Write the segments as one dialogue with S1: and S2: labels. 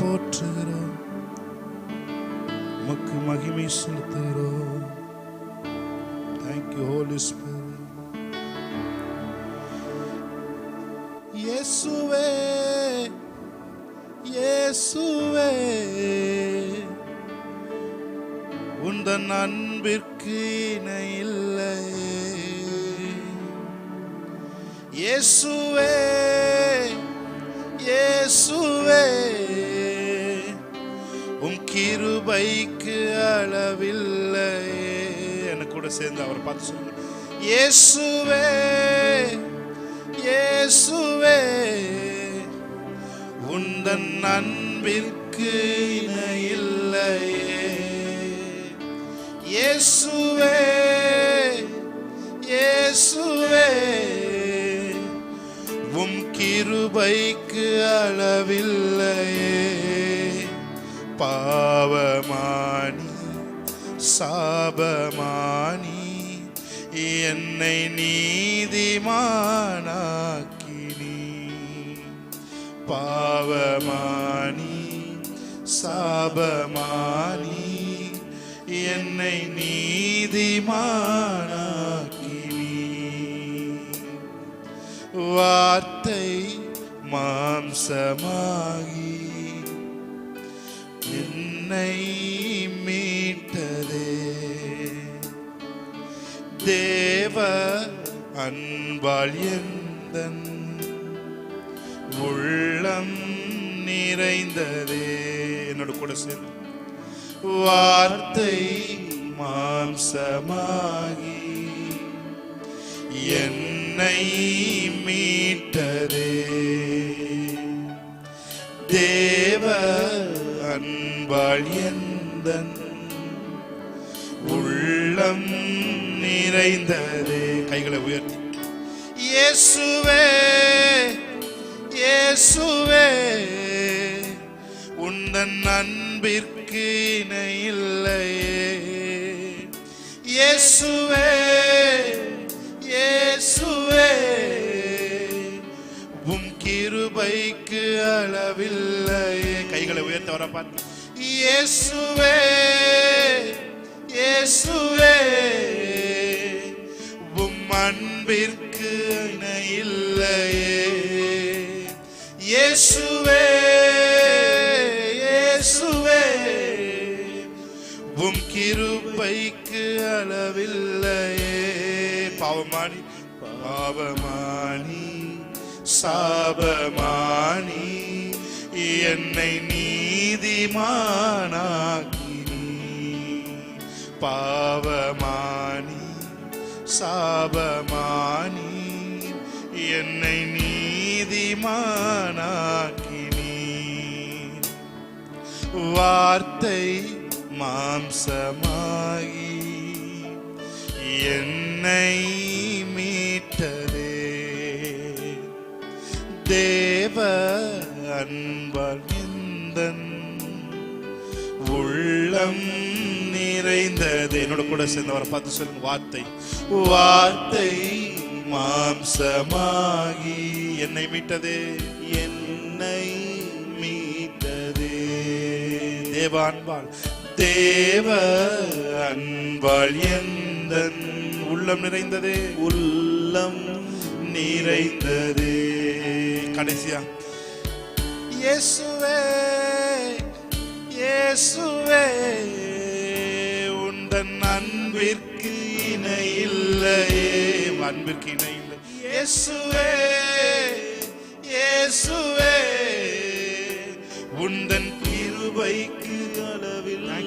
S1: போற்றுகிறோம், உமக்கு மகிமை செலுத்துகிறோம். Thank you Holy Spirit. இயேசுவே இயேசுவே உந்தன் அன்பிற்கு இணை இல்லையே. இயேசுவே இயேசுவே உம் கிருபைக்கு அளவில்லையே. எனக்கு கூட சேர்ந்து அவரை பார்த்து சொல்லுங்க. இயேசுவே இயேசுவே உந்தன் அன்பிற்கு இணை இல்லையே. இயேசுவே இயேசுவே உம் கிருபைக்கு அளவில்லையே. பாவமானி சாபமானி என்னை நீதிமானாக்கினி. பாவமானி சாபமானி என்னை நீதிமானாக்கினி. வார்த்தை மாம்சமாகி என்னை மீட்டதே. தேவ அன்பால் எந்தன் உள்ளம் நிறைந்ததே. என்னோட கூட சேர்ந்து வார்த்தை மாம்சமாகி என்னை மீட்டதே. தேவ அன்பால் எந்தன் உள்ளம் நிறைந்ததே. கைகளை உயர்த்தி இயேசுவே இயேசுவே உந்தன் அன்பிற்கு இணை இல்லையே. இயேசுவே இயேசுவே உம் கிருபைக்கு அளவில்லையே. கைகளை உயர்த்த வர பார்த்து இயேசுவே இயேசுவே உம் அன்பிற்கு இணை இல்லையே. இயேசுவே இயேசுவே உம் கிருபைக்கு அளவில்லையே. பாவமானி பாவமானி சாபமானி என்னை நீதிமானாக்கினி. பாவமானி சாபமானி என்னை நீதிமானாக்கினி. வார்த்தை மாம்சமாகி என்னை மீட்டதே. தேவ அன்பால் எந்தன் உள்ளம் நிறைந்தது. என்னோட கூட சேர்ந்தவரை பார்த்து சொல்லுங்க. வார்த்தை வார்த்தை மாம்சமாகி என்னை மீட்டதே. என்னை மீட்டதே. தேவ அன்பால் தேவ அன்பால் எந்தன் உள்ளம் நிறைந்ததே. உள்ளம் நிறைந்ததே. கடைசியா இயேசுவே இயேசுவே உந்தன் அன்பிற்கு இணை இல்லையே. அன்பிற்கு இணை இல்லை. இயேசுவே இயேசுவே உந்தன் கிருபைக்கு அளவில்லை.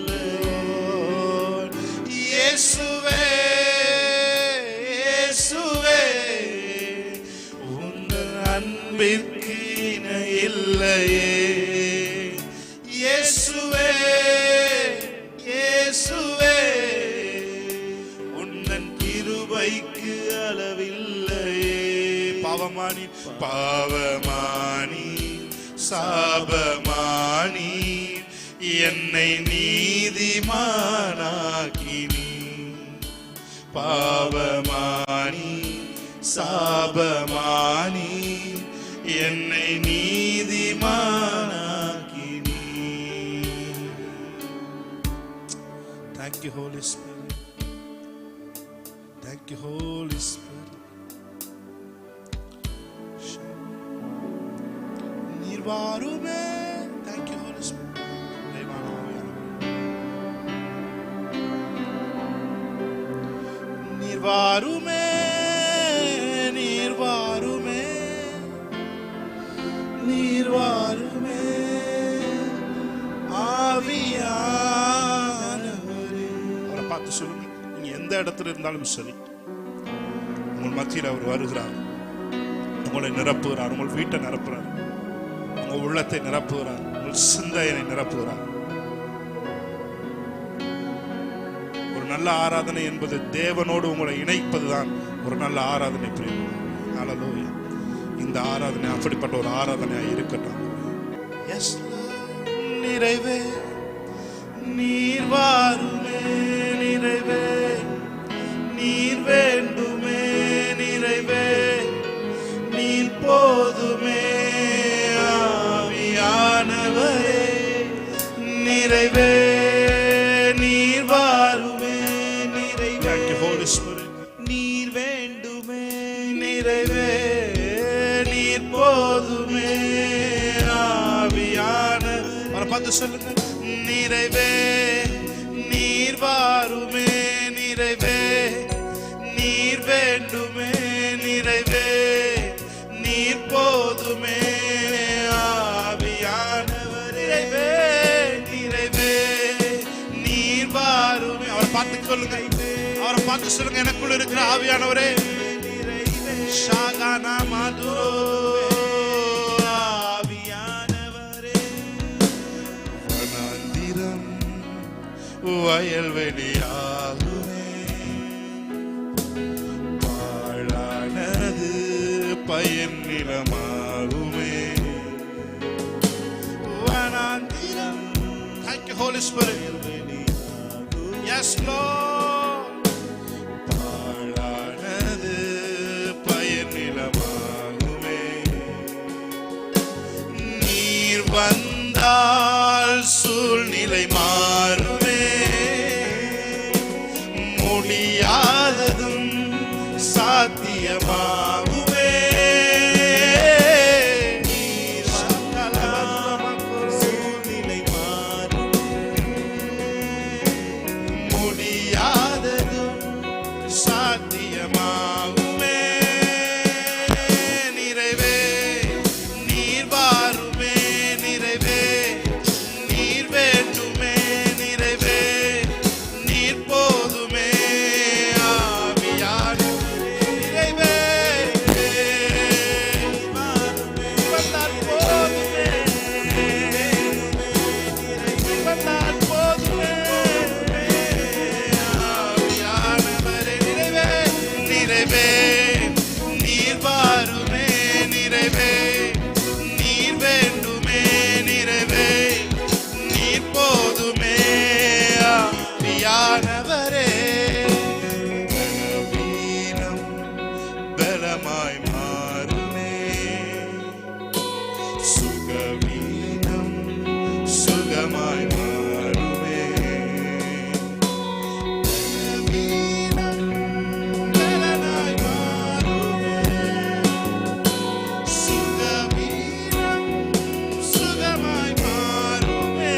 S1: இயேசுவே இயேசுவே உந்தன் அன்பிற்கு இணை இல்லையே. இயேசுவே இயேசுவே உந்தன் கிருபைக்கு அளவில்லையே. பாவமானி பாவமானி சாபமானி என்னை நீதிமானாக்கினி. பாவமானி சாபமானி என்னை நீதிமானாக்கினி. you, Holy Spirit. Thank you, Holy Spirit. நீர் வாருமே. Thank you, Holy Spirit. நீர் வாருமே, நீர் வாருமே, நீர் வாருமே, ஆவியானவரே. அவரை பார்த்து சொல்லுங்க, நீங்க எந்த இடத்துல இருந்தாலும் சரி, உங்கள் மத்தியில் அவர் வருகிறார், உங்களை நிரப்புகிறார், உங்கள் வீட்டை நிரப்புகிறார், உங்கள் உள்ளத்தை நிரப்புகிறார், உங்கள் சிந்தையை நிரப்புகிறார். ஒரு நல்ல ஆராதனை என்பது தேவனோடு உங்களை இணைப்பதுதான் ஒரு நல்ல ஆராதனை. ஹல்லேலூயா. இந்த ஆராதனை அப்படிப்பட்ட ஒரு ஆராதனையாக இருக்கட்டும். எஸ் நிறைவே, நீர் வாருமே, நிறைவே, நீர் வேண்டுமே, நிறைவே, நீர் போதுமே, ஆவியானவரே, நிறைவே, நீர் வாருமே, நிறைவே, Holy Spirit, நீர் வேண்டுமே, நிறைவே, நீர் போதுமே, ஆவியானவரே. அவரை பார்த்து சொல்லுங்க, நிறைவே, நீர் வாருமே, நிறைவே, நீர் வேண்டுமே, நிறைவே, நீர் போதுமே, ஆவியானவரே, நிறைவே, நிறைவே, நீர் வாருமே. அவரை பார்த்து சொல்லுங்க, அவரை பார்த்து சொல்லுங்க, எனக்குள்ள இருக்கிற ஆவியானவரே, ஷாகானா மாதுரோ, ஆவியானவரே, வனாந்திரம் வயல்வெளியாகுமே, பாழானது பயன் நிலமாகுமே, வனாந்திரம். Thank you, Holy Spirit. Yes, Lord. பாழானது பயன் நிலமாகுமே, நீர் வந்தால் சூழ்நிலை மாறுமே, முடியாததும் சாத்தியமாகுமே, நீர் வந்தால் சூழ்நிலை மாறுமே, முடியாததும் சாத்தியமாகுமே, நிறைவே, நீர் வாருமே, நிறைவே, நீர் வேண்டுமே, நிறைவே, நீர் போதுமே, ஆவியானவரே, நிறைவே, வந்தால் போதுமே, வந்தால் போதுமே, ஆவியானவரே, நிறைவே, நிறைவே, நீர் வாருமே, நிறைவே, நீர் வேண்டுமே, நிறைவே, நீர் போதுமே, ஆவியானவரே, பலவீனம் பலமாய் மாறுமே, சுகவீனம் சுகமாய் மாறுமே, பலவீனம் பலமாய் மாறுமே, சுகவீனம் சுகமாய் மாறுமே,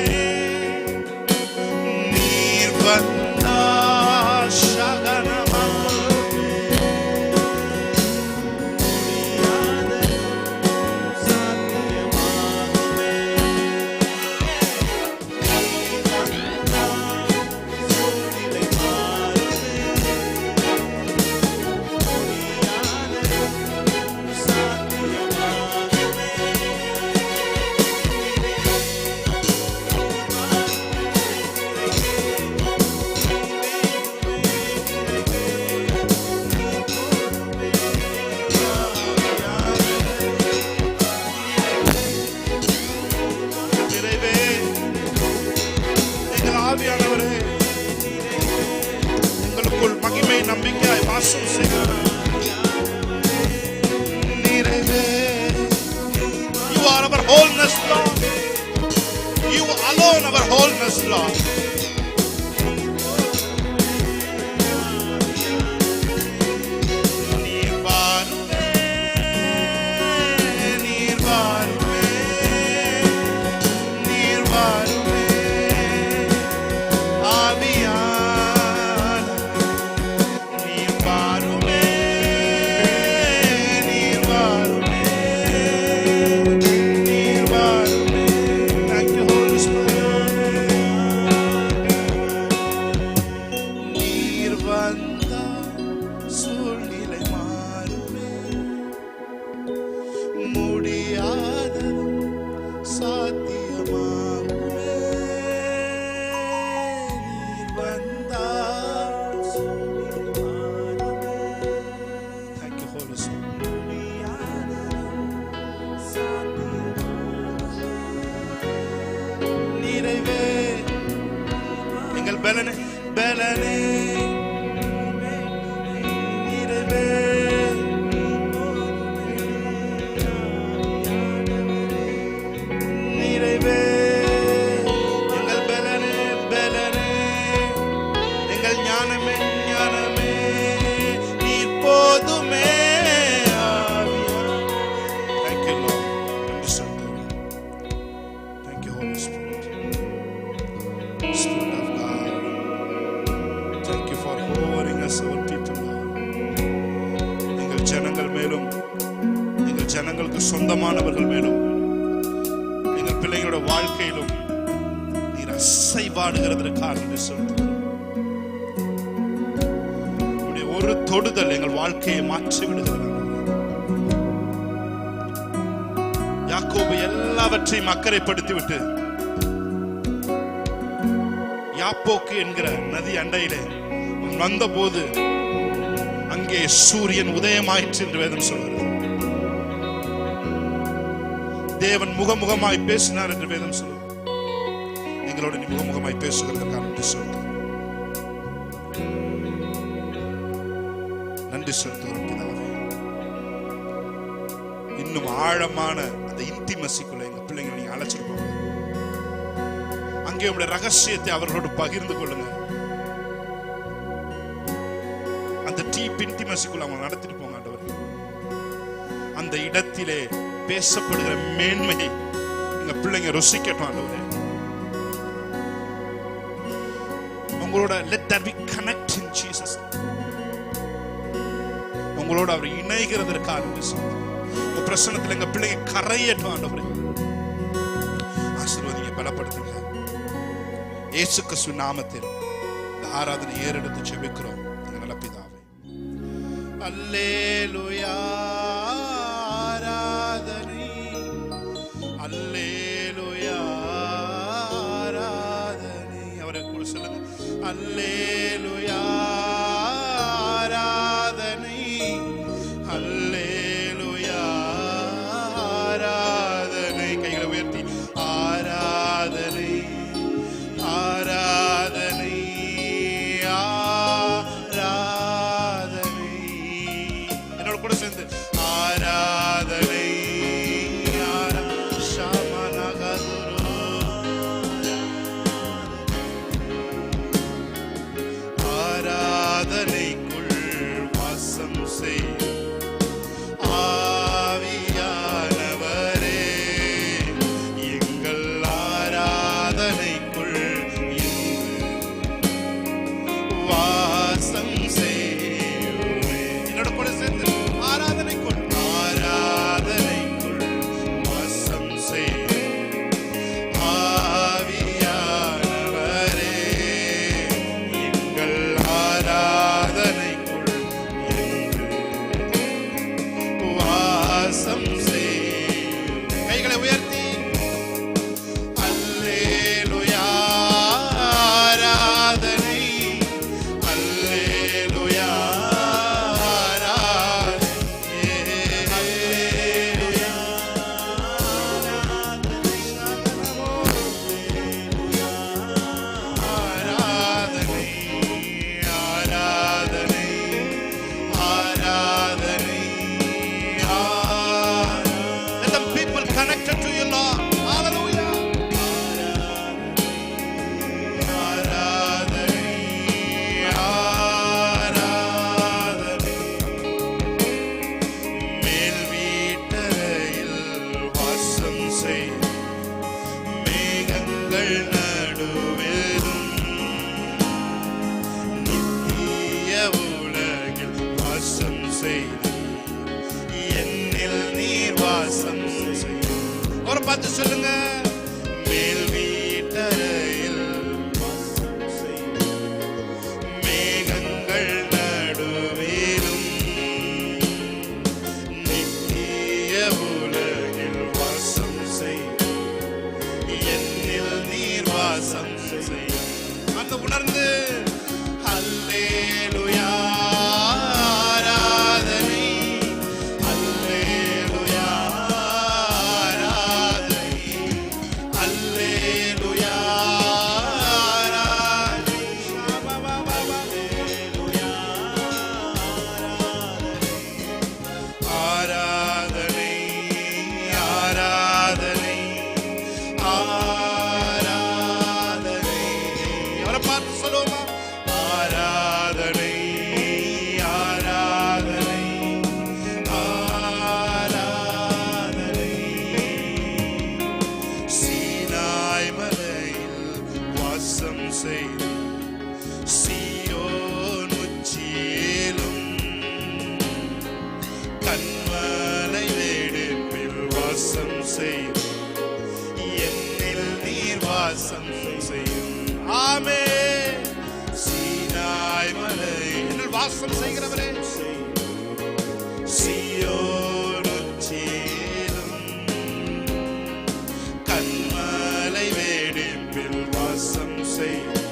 S1: நீர் வந்தால் சகலமாகுமே, முடியாததும் சாத்தியமாகுமே, நீர் வந்தால் சூழ்நிலை மாறுமே, முடியாததும் சாத்தியமாகுமே, நிறைவே, எங்கள் ஆவியானவரே, எங்களுக்குள் மகிமை நம்பிக்கையாய் வாசம் செய்கிறார். நிறைவே, you are our wholeness, Lord. You alone our wholeness, Lord. எங்கள் பலனே பலனே நிறைவே நிறைவே எங்கள் பலனே பலனே எங்கள் ஞானமே ஞானமே நீர் போதுமே. Thank you Lord. Thank you Holy Spirit. Spirit of God. Thank you for hovering us our people Lord. எங்கள் ஜனங்கள் மேலும் எங்கள் ஜனங்களுக்கு சொந்தமானவர்கள் மேலும் எங்கள் பிள்ளைகளோட வாழ்க்கையிலும் நீர் அசைவாடுகிறதற்காக சொல்கிறோம். ஒரு தொடுதல் எங்கள் வாழ்க்கையை மாற்றி விடுகிறது. யாக்கோபு எல்லாவற்றையும் அக்கறைப்படுத்தி விட்டு யாப்போக்கு என்கிற நதி அண்டையிலே வந்த போது அங்கே சூரியன் உதயமாயிற்று என்று வேதம் சொல்கிறது. தேவன் முகமுகமாய் பேசினார் என்று வேதம் சொல்கிறது. எங்களோட நீ முகமுகமாய் பேசுகிறதற்காக சொல்கிறோம். நன்றி செலுத்துகிறோம் பிதாவே. இன்னும் ஆழமான அந்த இன்டிமசிக்குள்ள எங்க பிள்ளைங்களை நீங்க அழைச்சிட்டு போங்க. அங்கே உங்களுடைய ரகசியத்தை அவர்களோடு பகிர்ந்து கொள்ளுங்க. அந்த டீப் இன்டிமசிக்குள்ள அவங்க நடத்திட்டு போங்க ஆண்டவரே. அந்த இடத்திலே பேசப்படுகிற மேன்மையை எங்க பிள்ளைங்க ருசிக்கட்டும் ஆண்டவரே. உங்களோட let there be connect in Jesus. உங்களோட அவர் இணைகிறதற்காக உங்க பிரசன்னத்தில் எங்க பிள்ளைங்க கரையட்டும் ஆண்டவரே. ஆசீர்வதிங்க, பலப்படுத்துங்க. இயேசு கிறிஸ்துவின் நாமத்தில் இந்த ஆராதனை ஏறெடுத்து ஜெபிக்கிறோம் எங்கள் நல்ல பிதாவே. அல்லேலூயா. ஆராதனை அல்லேலூயா. ஆராதனை அவரை கூட சொல்லுங்க. அல்லேலூயா. அல்லேலூயா. ஆராதனை கைகளை உயர்த்தி ஆராதனை ஆராதனை ஆராதனை என்னோட கூட சேர்ந்து ஆராதனை ஆராதனைக்குள் வாசம் செய் பார்த்து சொல்லுங்க. மேல் வீட்டறையில் மேகங்கள் நடுவிலும் நித்திய உலகில் வாசம் செய். என்னில் நீர் வாசம் செய். அந்த உணர்ந்து அல்லேலூயா. சீனாய் மலையில் வாசம் செய்து சீயோன் உச்சியிலும் கன்மலை வெடிப்பில் வாசம் செய்து என்னில் நீர் வாசம் செய்யும். ஆமே. சீனாய் மலை என்னில் வாசம் செய்கிறவரே, சீயோன் உச்சியிலும் கன்மலை வெடிப்பில் வாசம் செய்யும்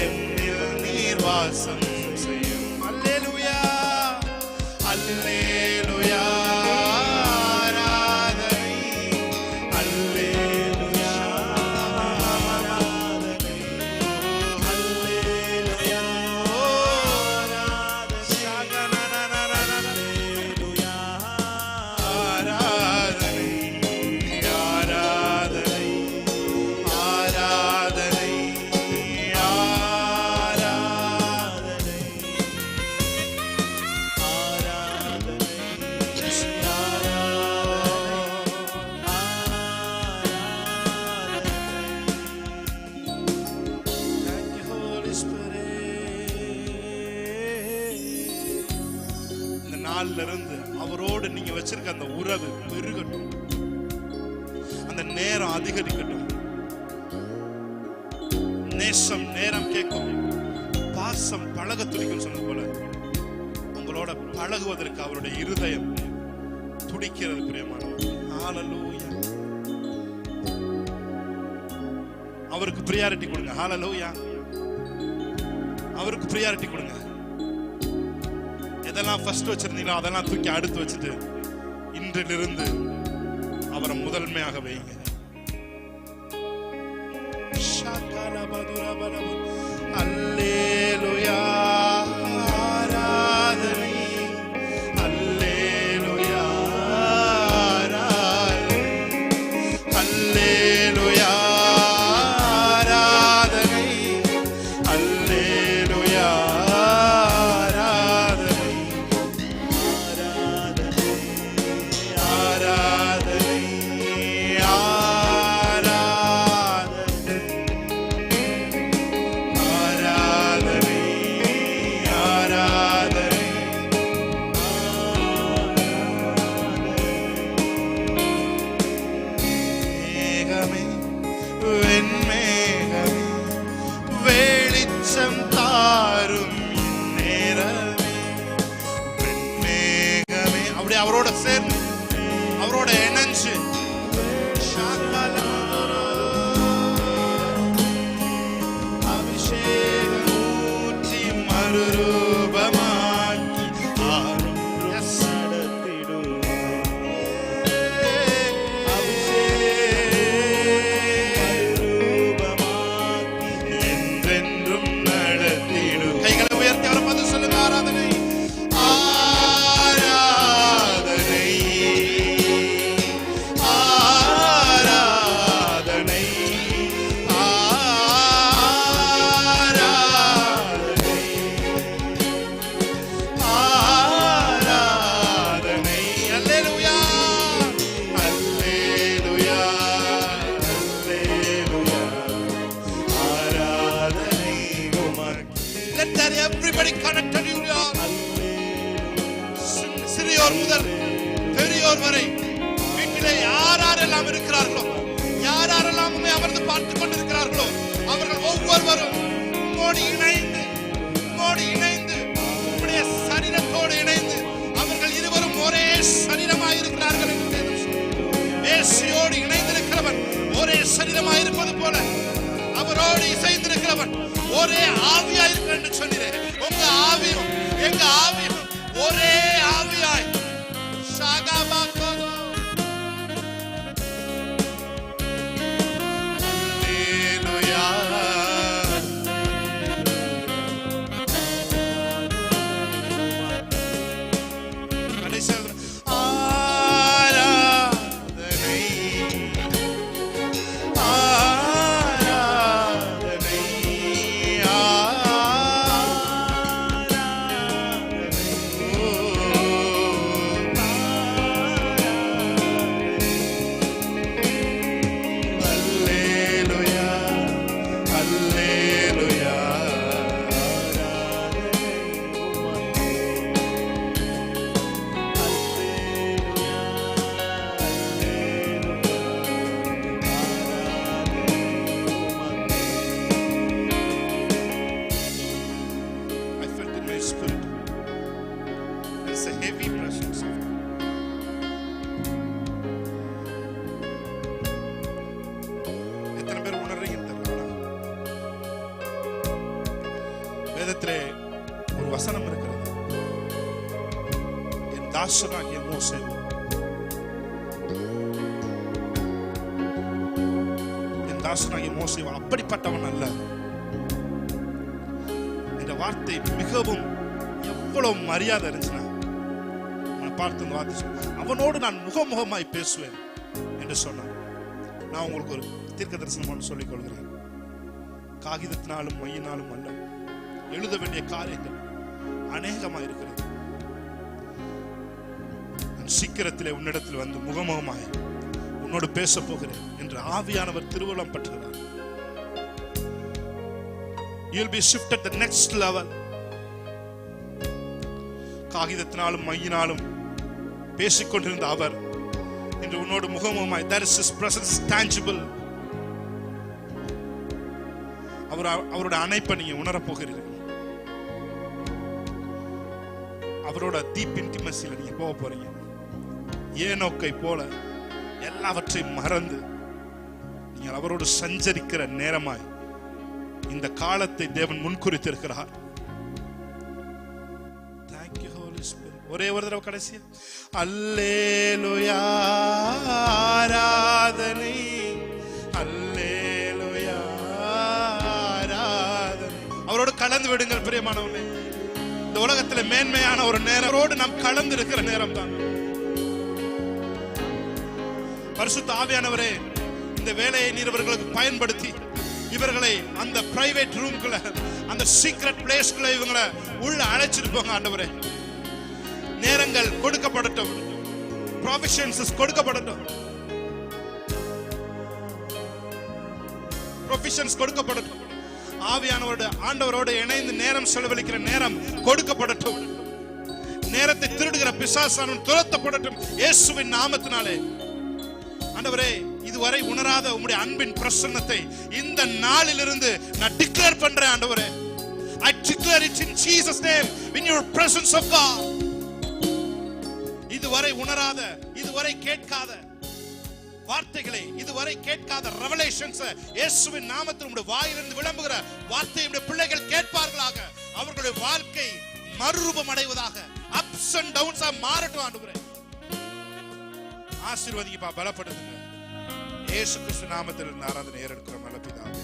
S1: என்னில் நீர் வாசம் செய்யும். அல்லேலூயா அல்லேலூயா. இருந்து அவரோடு நீங்க வச்சிருக்க அந்த உறவு பெருகட்டும், அந்த நேரம் அதிகரிக்கட்டும். நேசம் நேரம் கேட்கும், பாசம் பழக துடிக்கும் சொன்னது போல உங்களோட பழகுவதற்கு அவருடைய இருதயம் துடிக்கிறது. பிரியமானவர், ஹல்லேலூயா. அவருக்கு பிரியாரிட்டி கொடுங்க. ஹல்லேலூயா. அவருக்கு பிரியாரிட்டி கொடுங்க. எதெல்லாம் ஃபர்ஸ்ட் வச்சிருந்தீங்களோ அதெல்லாம் தூக்கி அடுத்து வச்சுட்டு இன்றிலிருந்து அவரை முதன்மையாக வைங்க. அல்லேலூயா. ஆராதனை அல்லேலூயா. அல்லேலூயா. ஆராதனை அல்லேலூயா. வெளிச்சம் தாரும் நேரமே வெண்மேகமே. அப்படியே அவரோட சேர்ந்து அவரோட இணைஞ்சு அபிஷேகம் ஊற்றி மறுரூபமாக்கி everybody connected you Lord. சிறியோர் முதல் பெரியோர் வரை வீட்டிலே யாரெல்லாம் இருக்கிறார்களோ, யாரெல்லாம் உம்மை அமர்ந்து பார்த்துக் கொண்டிருக்கிறார்களோ அவர்கள் ஒவ்வொருவரும் உம்மோடு இணைந்து உம்முடைய சரீரத்தோடு இணைந்து அவர்கள் இருவரும் ஒரே சரீரமாய் இருக்கிறார்கள் என்று வேதம் சொல்கிறது. வேசியோடு இணைந்திருக்கிறவன் ஒரே சரீரமாய் இருப்பது போல அவரோடு இசைந்திருக்கிறவன் ஒரே ஆவியாய் இருக்கிற என்று சொன்னீரே. உங்க ஆவியும் எங்க ஆவியும் ஒரே ஆவியாய் வசனம் இருக்கிறது. என் தாசனாகிய மோசே, என் தாசனாகிய மோசே அப்படிப்பட்டவன் அல்ல. இந்த வார்த்தை மிகவும் எவ்வளவு மரியாதை இருந்துச்சுன்னா, பார்த்து இந்த வார்த்தை அவனோடு நான் முகமுகமாய் பேசுவேன் என்று சொன்னான். நான் உங்களுக்கு ஒரு தீர்க்க தரிசனம் சொல்லிக் கொள்கிறேன். காகிதத்தினாலும் மையினாலும் அல்ல, எழுத வேண்டிய காரியங்கள் அநேகமாக இருக்கிறது. நான் சீக்கிரத்திலே உன்னிடத்தில் வந்து முகமுகமாய் உன்னோடு பேச போகிறேன் என்று ஆவியானவர் திருவுளம் பற்றுகிறார். You will be shifted the next level. காகிதத்தினாலும் மையினாலும் பேசிக்கொண்டிருந்த அவர் இன்று உன்னோடு முகமுகமாய், that is his presence is tangible. அவரோட அணைப்பை நீங்க உணரப் போகிறீர்கள். அவரோட டீப் இன்டிமசில நீங்க போக போறீங்க. ஏனோக்கை போல எல்லாவற்றையும் மறந்து நீங்கள் அவரோடு சஞ்சரிக்கிற நேரமாய் இந்த காலத்தை தேவன் முன்குறித்திருக்கிறார். Thank you Holy Spirit. ஒரே ஒரு தடவை கடைசியா அல்லேலூயா ஆராதனை, அல்லேலூயா ஆராதனை. அவரோடு கலந்து விடுங்கள் பிரியமானவர்களே. இந்த உலகத்தில் மேன்மையான ஒரு நேரம் அவரோடு நாம் கலந்து இருக்கிற நேரம் தான். பரிசுத்த ஆவியானவரே, இந்த வேலையை நீர் இவர்களுக்கு பயன்படுத்தி இவர்களை அந்த பிரைவேட் ரூம்குள்ள, அந்த சீக்ரெட் பிளேஸ்குள்ள இவங்களை உள்ள அழைச்சிட்டு போங்க ஆண்டவரே. நேரங்கள் கொடுக்கப்படட்டும், ப்ரொவிஷன்ஸ் கொடுக்கப்படட்டும், ப்ரொவிஷன்ஸ் கொடுக்கப்படட்டும். ஆவியானவரோட ஆண்டவரோடு இணைந்து நேரம் செலவழிக்கிற நேரம் கொடுக்கப்படட்டும். நேரத்தை திருடுகிற பிசாசானவன் துரத்தப்படட்டும் இயேசுவின் நாமத்தினாலே. ஆண்டவரே, இதுவரை உணராத உம்முடைய அன்பின் பிரசன்னத்தை இந்த நாளிலிருந்து நான் டிக்ளேர் பண்றேன் ஆண்டவரே. I declare it in Jesus name in your presence of God. இதுவரை உணராத, இதுவரை கேட்காத வார்த்தைகளை, இதுவரை கேட்காத ரெவலேஷன்ஸ் இயேசுவின் நாமத்தில் உம்முடைய வாயிலிருந்து விளம்புகிற வார்த்தையை உம்முடைய பிள்ளைகள் கேட்பார்களாக. அவர்களுடைய வாழ்க்கை மறுரூபம் அடைவதாக, அப்ஸ் அண்ட் டவுன்ஸ் மாறட்டும் ஆண்டவரே. ஆசீர்வதிங்கப்பா, பலப்படுத்துங்க. இயேசு கிறிஸ்து நாமத்தில் ஆராதனை ஏறெடுக்கிறோம் நல்ல பிதாவே.